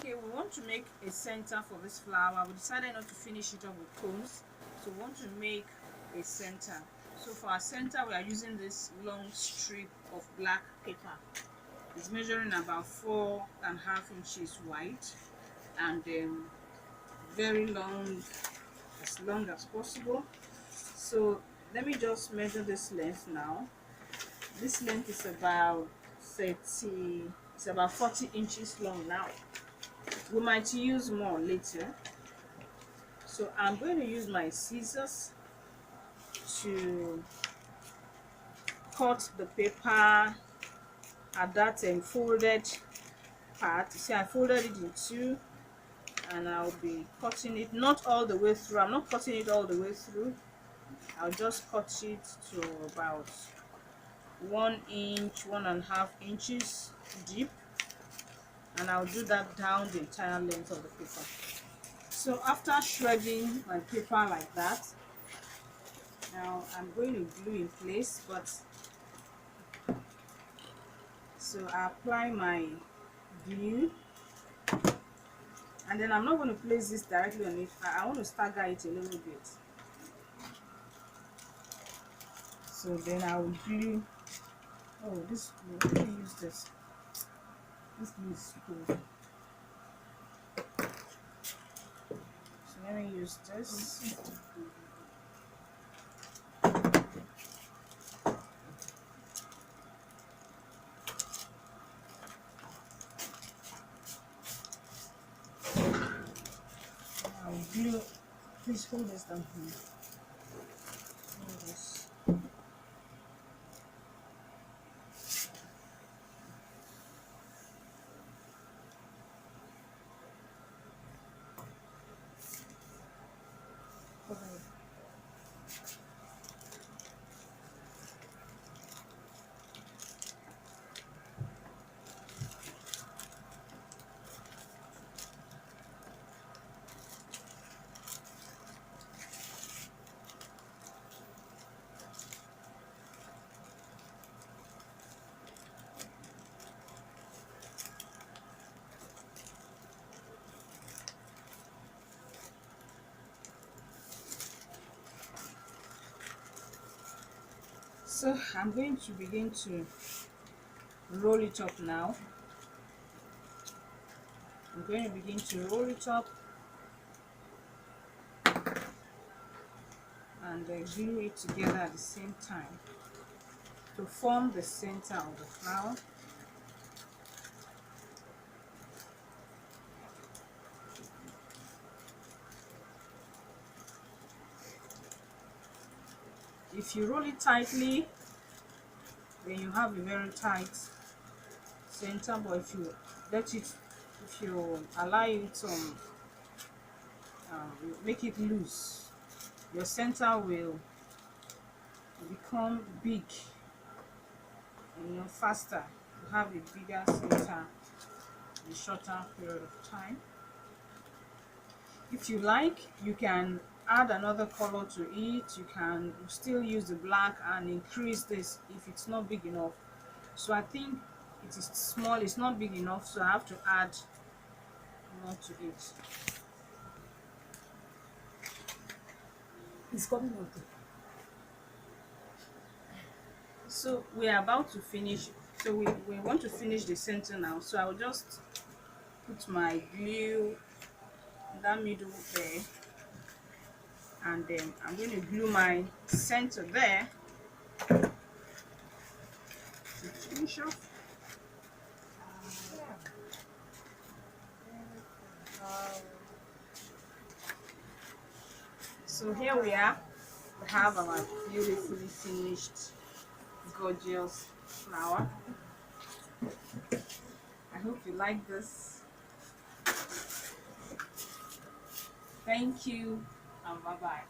Okay, we want to make a center for this flower. We decided not to finish it up with cones, so we want to make a center. So for our center, we are using this long strip of black paper. It's measuring about 4.5 inches wide and very long as possible. So let me just measure this length now. This length is about 40 inches long now. We might use more later. So I'm going to use my scissors to cut the paper at that folded part. You see, I folded it in two, and I'll be cutting it not all the way through. I'm not cutting it all the way through. I'll just cut it to about 1 inch, 1.5 inches deep, and I'll do that down the entire length of the paper. So after shredding my paper like that, now I'm going to glue in place, but so I apply my glue, and then I'm not going to place this directly on it. I want to stagger it a little bit. So then I will glue. Oh, this glue, let me use this. This glue is cool. So let me use this. I will glue. Please hold this down here. Hold this. So I'm going to begin to roll it up now. I'm going to begin to roll it up and glue it together at the same time to form the center of the flower. If you roll it tightly, then you have a very tight center, but if you allow it make it loose, your center will become big, faster. You have a bigger center in a shorter period of time. If you like, you can add another color to it. You can still use the black and increase this if it's not big enough. So I think it is small, it's not big enough, so I have to add more to it. It's coming out. So we are about to finish. So we want to finish the center now. So I'll just put my glue in that middle there, and then I'm going to glue my center there to finish off. So here we are. We have our beautifully finished, gorgeous flower. I hope you like this. Thank you, and bye-bye.